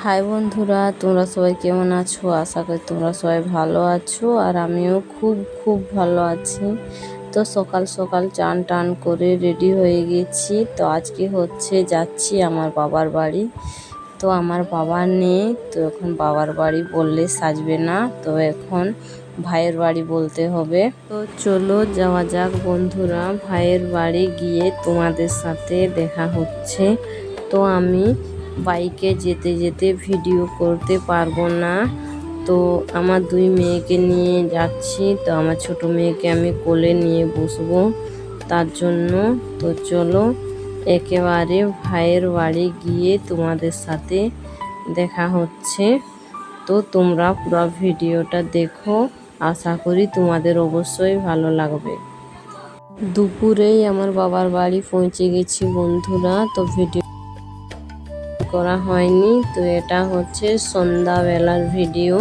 High বন্ধুরা, তোমরা সবাই কেমন আছো? আশা করি তোমরা সবাই ভালো আছো আর আমিও খুব ভালো আছি। তো সকাল সকাল চান টান করে রেডি হয়ে গেছি। তো আজকে যাচ্ছি আমার বাবার বাড়ি। তো আমার বাবা নেই, তো এখন বাবার বাড়ি বললে সাজবে না, তো এখন ভাইয়ের বাড়ি বলতে হবে। তো চলো যাওয়া যাক বন্ধুরা, ভাইয়ের বাড়ি গিয়ে তোমাদের সাথে দেখা হচ্ছে। তো আমি বাইকে যেতে যেতে ভিডিও করতে পারবো না, তো আমার দুই মেয়েকে নিয়ে যাচ্ছি। তো আমার ছোট মেয়েকে আমি কোলে নিয়ে বসবো তার জন্য। তো চলো একেবারে ভাইয়ের বাড়ি গিয়ে তোমাদের সাথে দেখা হচ্ছে। তো তোমরা পুরো ভিডিওটা দেখো, আশা করি তোমাদের অবশ্যই ভালো লাগবে। দুপুরেই আমার বাবার বাড়ি পৌঁছে গেছি বন্ধুরা। তো ভিডিও করা হয়নি, তো এটা হচ্ছে সন্ধ্যাবেলার ভিডিও।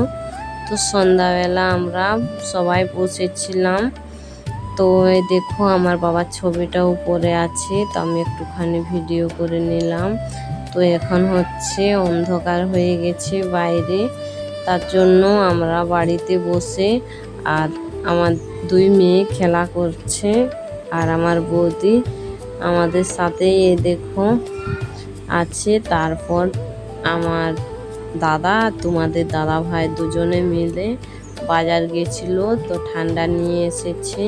তো সন্ধ্যাবেলা আমরা সবাই বসেছিলাম। তো এই দেখো আমার বাবার ছবিটা উপরে আছে, তো আমি একটুখানি ভিডিও করে নিলাম। তো এখন অন্ধকার হয়ে গেছে বাইরে, তার জন্য আমরা বাড়িতে বসে আর আমার দুই মেয়ে খেলা করছে আর আমার বৌদি আমাদের সাথে দেখো আছে। তারপর আমার দাদা, তোমাদের দাদা ভাই দুজনে মিলে বাজার গেছিল, তো ঠান্ডা নিয়ে এসেছে।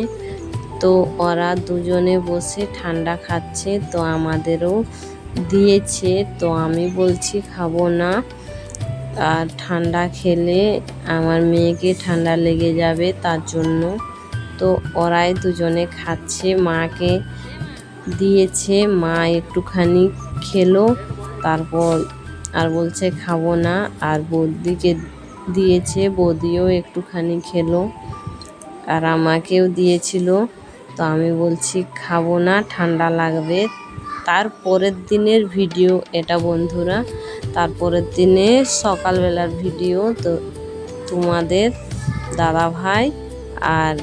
তো ওরা দুজনে বসে ঠান্ডা খাচ্ছে, তো আমাদেরও দিয়েছে। তো আমি বলছি খাবো না, আর ঠান্ডা খেলে আমার মেয়েকে ঠান্ডা লেগে যাবে, তার জন্য। তো ওরাই দুজনে খাচ্ছে, মাকে দিয়েছে, মা একটুখানি খেলো, তারপর আর বলছে খাবো না। আর বৌদিকে দিয়েছে, বৌদিও একটুখানি খেলো আর আমাকেও দিয়েছিল। তো আমি বলছি খাবো না, ঠান্ডা লাগবে। তারপরের দিনের ভিডিও এটা বন্ধুরা, তারপরের দিনে সকালবেলার ভিডিও। তো তোমাদের দাদা ভাই আর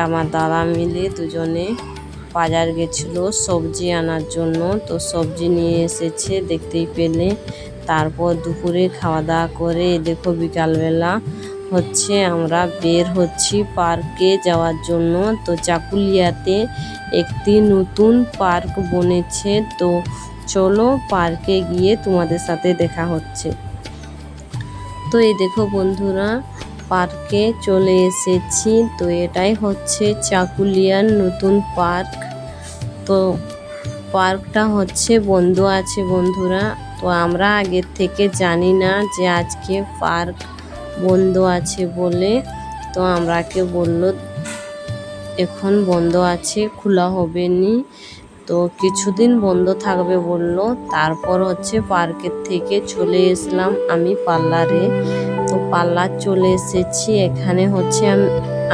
আমার দাদা মিলে দুজনে বাজার গেছিলো সবজি আনার জন্য। তো সবজি নিয়ে এসেছে, দেখতেই পেলে। তারপর দুপুরে খাওয়া দাওয়া করে দেখো বিকালবেলা আমরা বের হচ্ছি পার্কে যাওয়ার জন্য। তো চাকুলিয়াতে একটি নতুন পার্ক বনেছে, তো চলো পার্কে গিয়ে তোমাদের সাথে দেখা হচ্ছে। তো এই দেখো বন্ধুরা, পার্কে চলে এসেছি। তো এটাই হচ্ছে চাকুলিয়ার নতুন পার্ক। তো পার্কটা বন্ধ আছে বন্ধুরা। তো আমরা আগের থেকে জানি না যে আজকে পার্ক বন্ধ আছে বলে। তো আমরাকে বলল এখন বন্ধ আছে, খোলা হবে নি, তো কিছুদিন বন্ধ থাকবে বলল। তারপর পার্কের থেকে চলে এসলাম আমি পার্লারে। তো পার্লার চলে এসেছি, এখানে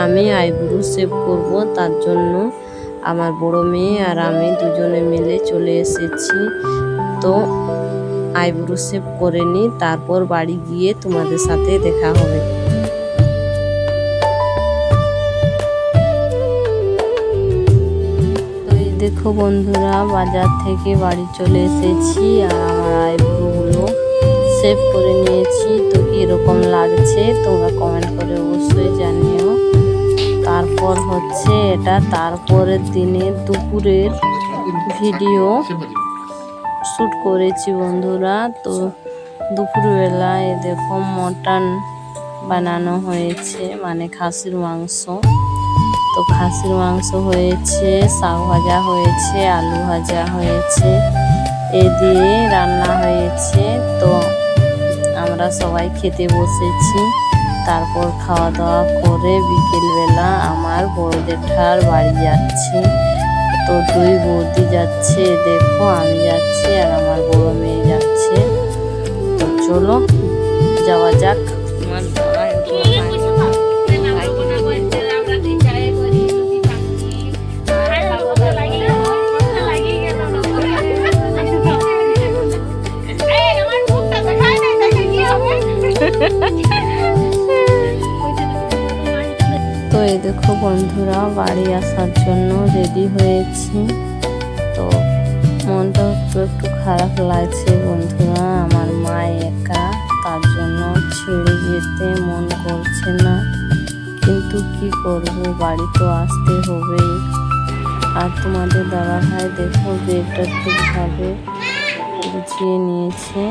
আমি আইব্রো শেভ করব, তার জন্য আমার বড় মেয়ে আর আমি দুজনে মিলে চলে এসেছি। তো আইব্রো শেভ করে নিই, তারপর বাড়ি গিয়ে তোমাদের সাথে দেখা হবে। দেখো বন্ধুরা, বাজার থেকে বাড়ি চলে এসেছি আর আমার আইব্রোগুলো শেভ করে নিয়েছি। তো কীরকম লাগছে তোমরা কমেন্ট করে অবশ্যই জানিও। তারপর এটা তারপরের দিনে দুপুরের ভিডিও শ্যুট করেছি বন্ধুরা। তো দুপুরবেলায় দেখো মটন বানানো হয়েছে, মানে খাসির মাংস। তো খাসির মাংস হয়েছে, শাক ভাজা হয়েছে, আলু ভাজা হয়েছে, এ দিয়ে রান্না হয়েছে। তো আমরা সবাই খেতে বসেছি। তারপর খাওয়া দাওয়া করে বিকেলবেলা আমার বড় জেঠার বাড়ি যাচ্ছি। তো দুই বৌদি যাচ্ছে, দেখো আমি যাচ্ছি আর আমার বড় মেয়ে যাচ্ছে। তো চলো যাওয়া যাক। তো এই দেখো বন্ধুরা, বাড়ি আসার জন্য রেডি হয়েছি। তো মনটা একটু খারাপ লাগছে বন্ধুরা, আমার মা একা যেতে মন করছে না, কিন্তু কি করব, বাড়ি তো আসতে হবেই। আর তোমাদের দাদাভাই দেখো বেগটা ঠিকভাবে গুছিয়ে নিয়েছে।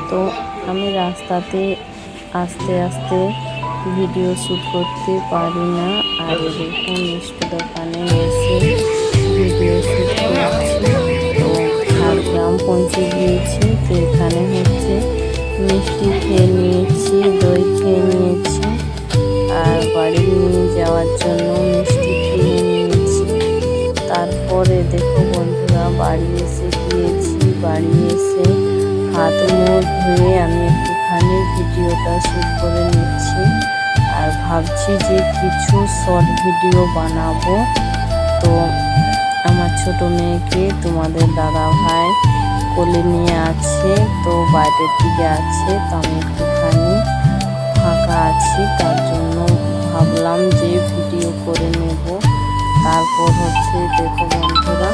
তো আমি রাস্তাতে আস্তে আস্তে ভিডিও শ্যুট করতে পারি না। আর দেখুন মিষ্টি দোকানে এসে ভিডিও শ্যুট করছি। তো ঝাড়গ্রাম পৌঁছে গিয়েছি। তো এখানে হচ্ছে মিষ্টি খেয়ে নিয়েছি, দই খেয়ে নিয়েছি, আর বাড়ি নিয়ে যাওয়ার জন্য মিষ্টি কিনে নিয়েছি। তারপরে দেখো বন্ধুরা বাড়ি এসে গিয়েছি। বাড়ি এসে হাত মুখ ধুয়ে আমি একটুখানি ভিডিওটা শ্যুট করে নিচ্ছি। আর ভাবছি যে কিছু শর্ট ভিডিও বানাবো। তো আমার ছোট মেয়েকে তোমাদের দাদাভাই কোলে নিয়ে আছে, তো বাইরের দিকে আছে। তো আমি একটুখানি ফাঁকা আছি, তার জন্য ভাবলাম যে ভিডিও করে নেব। তারপর হচ্ছে দেখো বন্ধুরা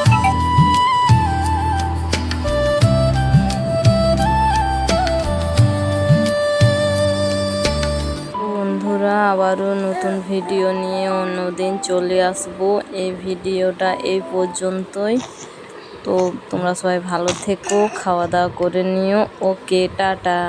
আবারও নতুন ভিডিও নিয়ে অন্যদিন চলে আসবো। এই ভিডিওটা এই পর্যন্তই। তো তোমরা সবাই ভালো থেকো, খাওয়া দাওয়া করে নিও। ওকে, টাটা।